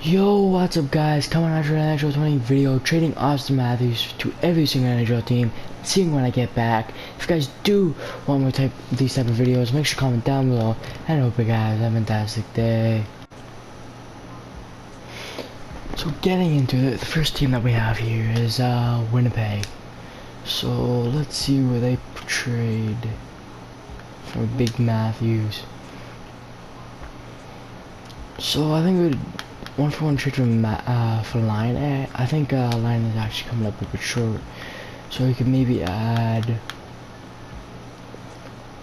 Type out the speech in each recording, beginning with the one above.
Yo, what's up guys? Coming out for an NHL 20 video, trading Auston Matthews to every single NHL team, seeing when I get back. If you guys do want more these type of videos, make sure to comment down below, and I hope you guys have a fantastic day. So getting into it, the first team that we have here is Winnipeg. So let's see where they trade for Big Matthews. So I think we would 1-for-1 trade for Line. I think Line is actually coming up a bit short, so we could maybe add.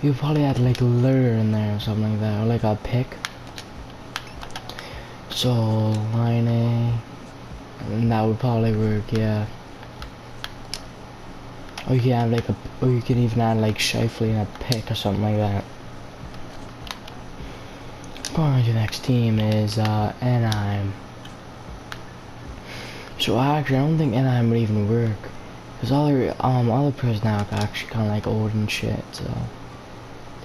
You could probably add like a lure in there or something like that, or like a pick. So Line A, and that would probably work, yeah. Or you can add like or you can even add like Shifley and a pick or something like that. Going on to the next team is Anaheim. So actually, I don't think Anaheim would even work, because all the players now are actually kind of like old and shit. So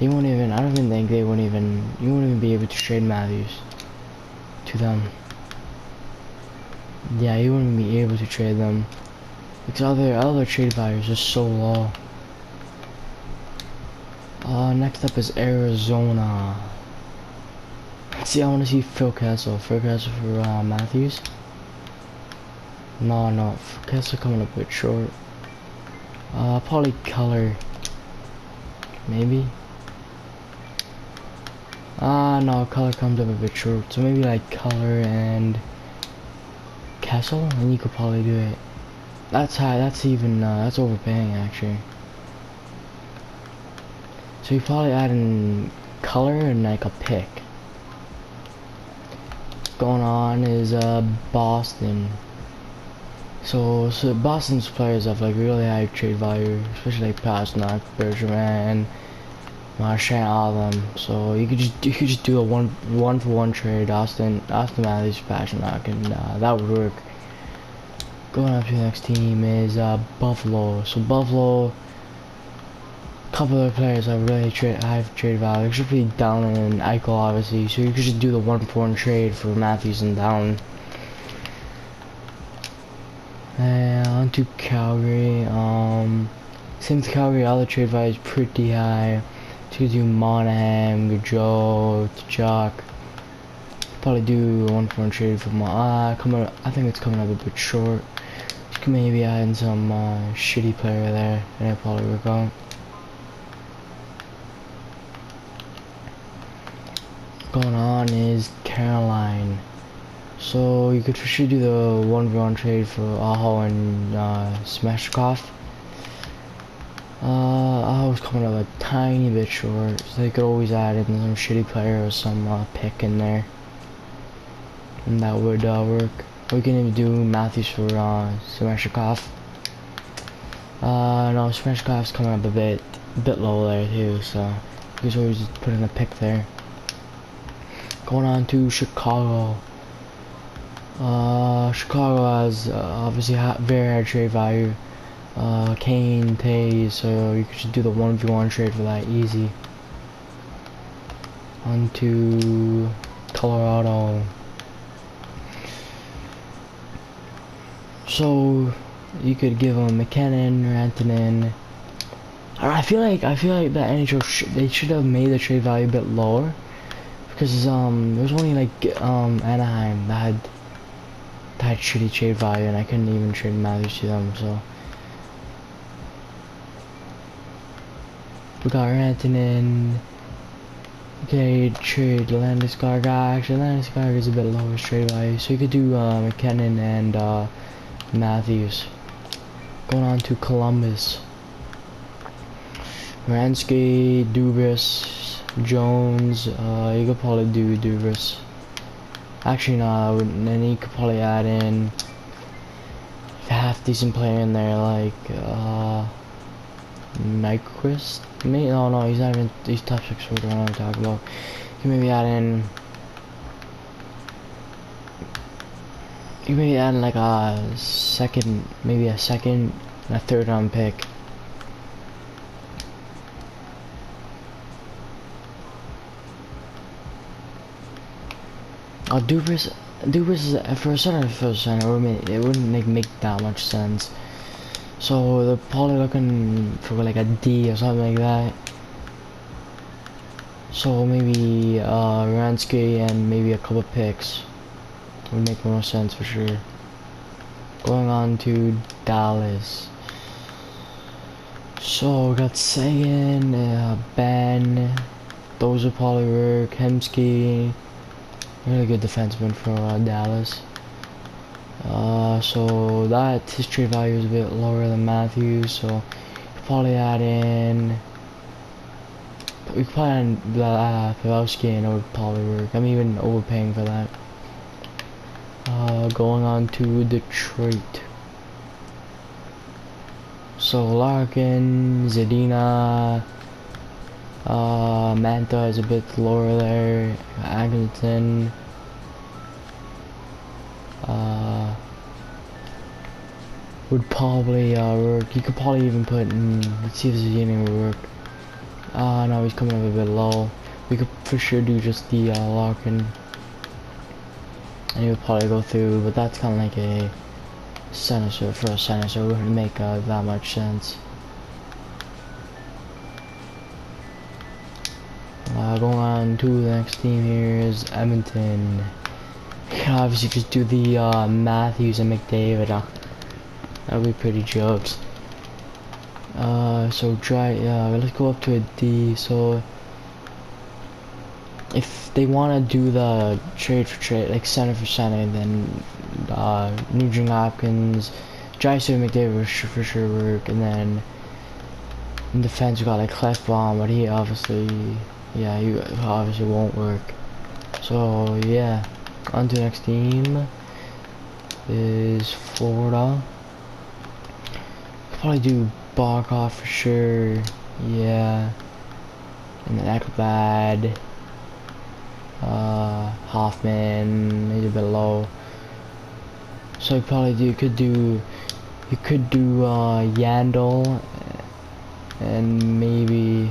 they won't even. I don't even think they won't even. You won't even be able to trade Matthews to them. Yeah, you wouldn't be able to trade them because all their trade values are so low. Next up is Arizona. See, I want to see Phil Kessel. Phil Kessel for Matthews. No, Kessel coming up a bit short. Probably Color. Maybe. No, Color comes up a bit short. So maybe like Color and Kessel, and you could probably do it. That's high. That's even. That's overpaying actually. So you probably add in Color and like a pick. Going on is Boston. So Boston's players have like really high trade value, especially like Pasternak, Bergman, Marchand, all of them. So you could just do a one-for-one trade, Auston Matthews, Pasternak, and that would work. Going up to the next team is Buffalo. So Buffalo, couple of players have really high trade value, except for Dowling and Eichel, obviously. So you could just do the 1-for-1 trade for Matthews and Dowling. And on to Calgary. Same with Calgary, all the trade value is pretty high. So you could do Monahan, Gaudreau, Tkachuk. Probably do a 1-for-1 trade for I think it's coming up a bit short. You can maybe add in some shitty player there, and it'll probably work out. Going on is Caroline. So you could for sure do the 1-for-1 trade for Aho and Smashkov. Aho's coming up a tiny bit short, so they could always add in some shitty player or some pick in there, and that would work. Or we can even do Matthews for Smashkov. No, Smashkov's coming up a bit low there too, so you could always just put in a pick there. Going on to Chicago. Chicago has obviously very high trade value. Kane, Tays, so you could just do the 1v1 trade for that easy. On to Colorado. So you could give them McKinnon, Rantanen. I feel like that NHL they should have made the trade value a bit lower, because there was only like Anaheim that had shitty trade value, and I couldn't even trade Matthews to them. So we got Rantanen. Okay, trade Landeskog. Actually, Landeskog is a bit lower trade value, so you could do McKinnon and Matthews. Going on to Columbus. Ransky, Dubas, Jones. You could probably do Dubas. Actually, no. Then you could probably add in a half decent player in there, like Nyquist. No, he's not even. He's top 6 for what I'm talking about. You can maybe add in. You can maybe add in like a second and a third round pick. Dubas, Dude, for a center, it wouldn't make that much sense. So they're probably looking for like a D or something like that. So maybe Ransky and maybe a couple picks would make more sense for sure. Going on to Dallas. So we got Sagan, Ben. Those would probably work. Hemsky, really good defenseman for Dallas. So that his trade value is a bit lower than Matthews. So probably add in. We could probably add Pavelski and it would probably work. I'm even overpaying for that. Going on to Detroit. So Larkin, Zadina, Manta is a bit lower there. Angleton, would probably work. You could probably even put in. Let's see if Zadina would work. No, he's coming up a bit low. We could for sure do just the Larkin. And he would probably go through, but that's kind of like a center for a center, so it wouldn't make that much sense. Going on to the next team here is Edmonton. You can obviously just do the Matthews and McDavid. That would be pretty jokes. So let's go up to a D. So if they want to do the trade for trade, like center for center, then Nugent Hopkins, Dreisaitl and McDavid will for sure work, and then in defense we got like Clefbaum, but he obviously won't work. So yeah, on to the next team is Florida. Could probably do Barkov for sure, yeah, and then Ekblad. Hoffman, maybe a bit low. So you could do Yandel and maybe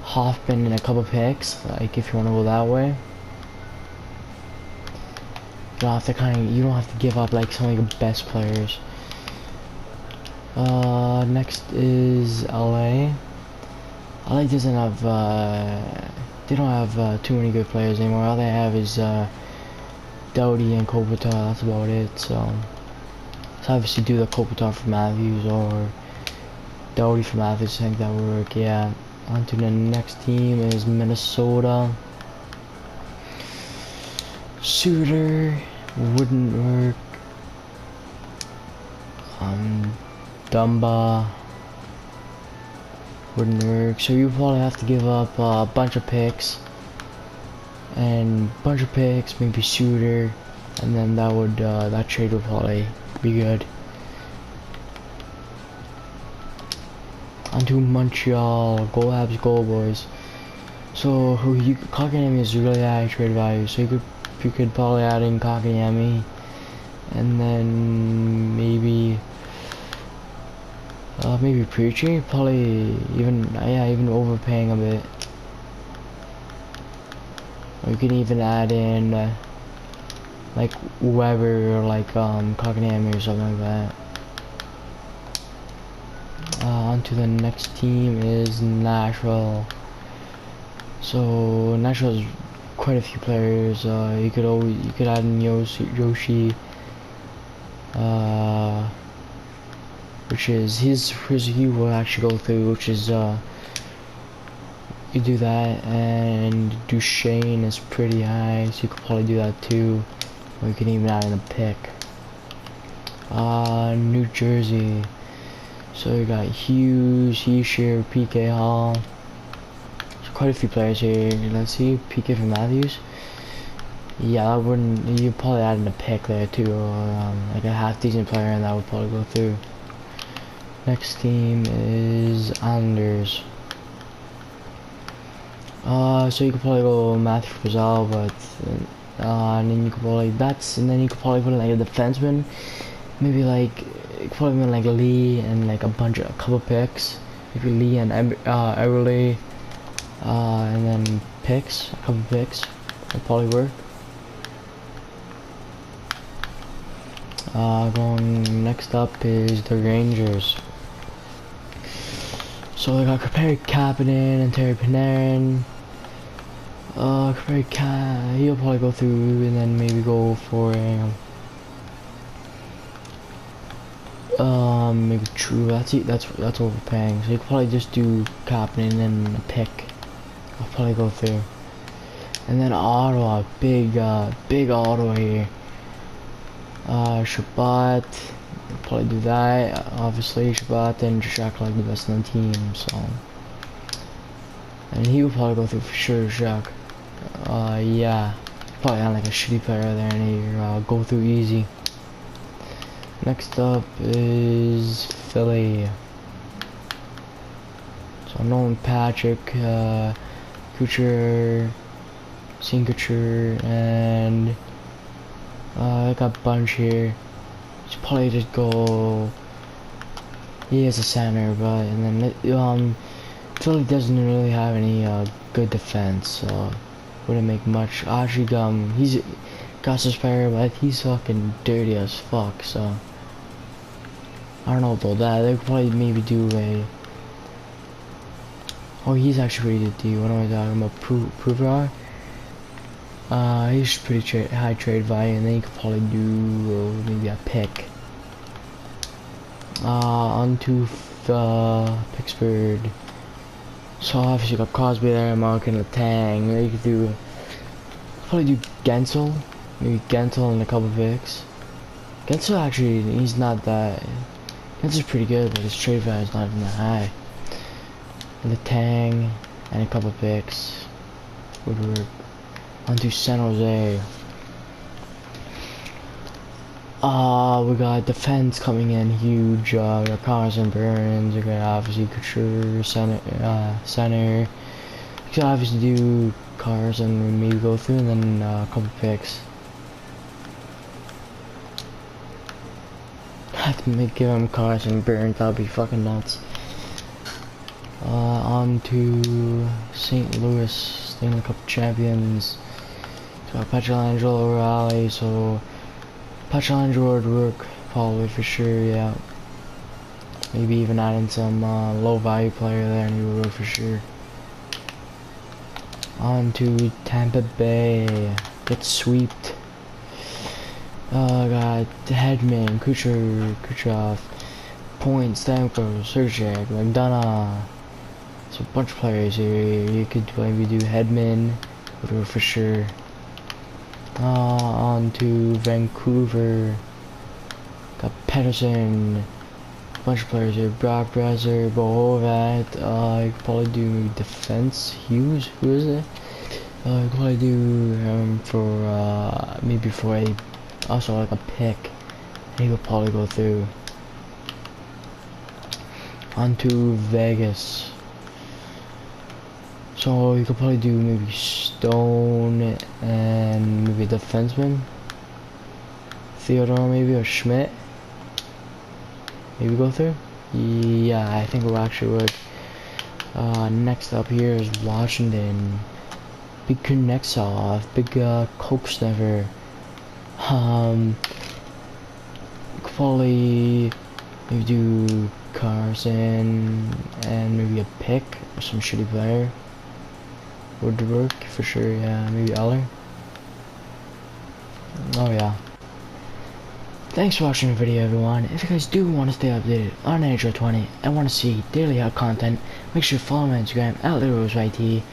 Hoffman and a couple picks, like if you want to go that way. You don't have to give up like some of your best players. Next is LA. LA doesn't have they don't have too many good players anymore. All they have is Doughty and Kopitar. That's about it. So obviously do the Kopitar for Matthews or Doughty for Matthews. I think that would work. Yeah. On to the next team is Minnesota. Suter wouldn't work. Dumba wouldn't work, so you probably have to give up a bunch of picks, maybe Suter, and then that trade would probably be good. Onto Montreal, go Habs, go boys. So Kotkaniemi is really high trade value, so you could probably add in Kotkaniemi, and then maybe Preachy, probably even overpaying a bit. Or you can even add in like Weber or like Kotkaniemi or something like that. On to the next team is Nashville. So Nashville has quite a few players. You could add in Yoshi. Which is he will actually go through, which is you do that, and Duchesne is pretty high, so you could probably do that too, or you can even add in a pick. New Jersey, so you got Hughes, Heischer, PK Hall, so quite a few players here. Let's see, PK for Matthews. Yeah, that wouldn't, you'd probably add in a pick there too, or like a half decent player, and that would probably go through. Next team is Islanders. So you could probably go Matthew Barzal, but and then you could probably put in like a defenseman, maybe like you could probably put in like Lee and like a couple picks, maybe Lee and Everly, and then a couple picks would probably work. Going next up is the Rangers. So they got Kaperi Kapanen and Terry Panarin. He'll probably go through and then maybe go for maybe true. That's overpaying. So you could probably just do Kapanen and a pick. I'll probably go through. And then Ottawa, big Ottawa here. Shabbat, probably do that. Obviously, Shabbat and Jacques like the best on the team, so. And he would probably go through for sure, Jacques. Yeah, probably on like a shitty player there, and he go through easy. Next up is Philly. So Nolan Patrick, Kucher, Sinkacher, and I got a bunch here. Should probably just go. He is a center, but and then Philly doesn't really have any good defense, so wouldn't make much. Actually, he's got his player, but he's fucking dirty as fuck. So I don't know about that. They could probably maybe do a. Oh, he's actually pretty good. D. What am I talking about? Prover. He's pretty high trade value, and then you could probably do maybe a pick. Onto Pittsburgh. So obviously you got Crosby there, Mark and Letang. You could probably do Gensel, maybe Gensel and a couple of picks. Gensel actually, he's not that. Gensel's pretty good, but his trade value is not even that high. And Letang and a couple of picks would work. Onto San Jose. We got defense coming in huge. We got Carson Burns. We got obviously Couture, center. You could obviously do Carson and maybe go through, and then a couple picks. I have to give him Carson Burns. That'd be fucking nuts. On to St. Louis, Stanley Cup champions. So Pietrangelo O'Reilly, so Pietrangelo would work probably for sure, yeah. Maybe even adding some low value player there, and he would work for sure. On to Tampa Bay, get swept. Got Hedman, Kucherov, Point, Stamkos, Sergej, McDonough. So a bunch of players here. You could maybe do Hedman, would work for sure. On to Vancouver. Got Pedersen. A bunch of players here. Brock Brezer, Bohovat. You could probably do maybe defense. Hughes, who is it? You could probably do him for maybe for a also like a pick. He would probably go through. On to Vegas. So you could probably do maybe Stone and maybe a defenseman. Theodore maybe, or Schmidt. Maybe go through? Yeah, I think we actually would. Next up here is Washington. Big Kuznetsov, big Coke Sniffer. You could probably maybe do Carson and maybe a pick or some shitty player. Would work for sure, yeah. Maybe Eller. Oh yeah. Thanks for watching the video, everyone. If you guys do want to stay updated on NHL 20 and want to see daily hot content, make sure to follow me on Instagram at LittleRoseYT.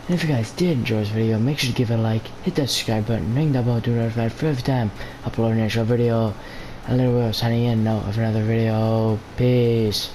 And if you guys did enjoy this video, make sure to give it a like, hit that subscribe button, ring that bell to be notified for every time I upload an NHL video. And Little Rose signing in now of another video. Peace.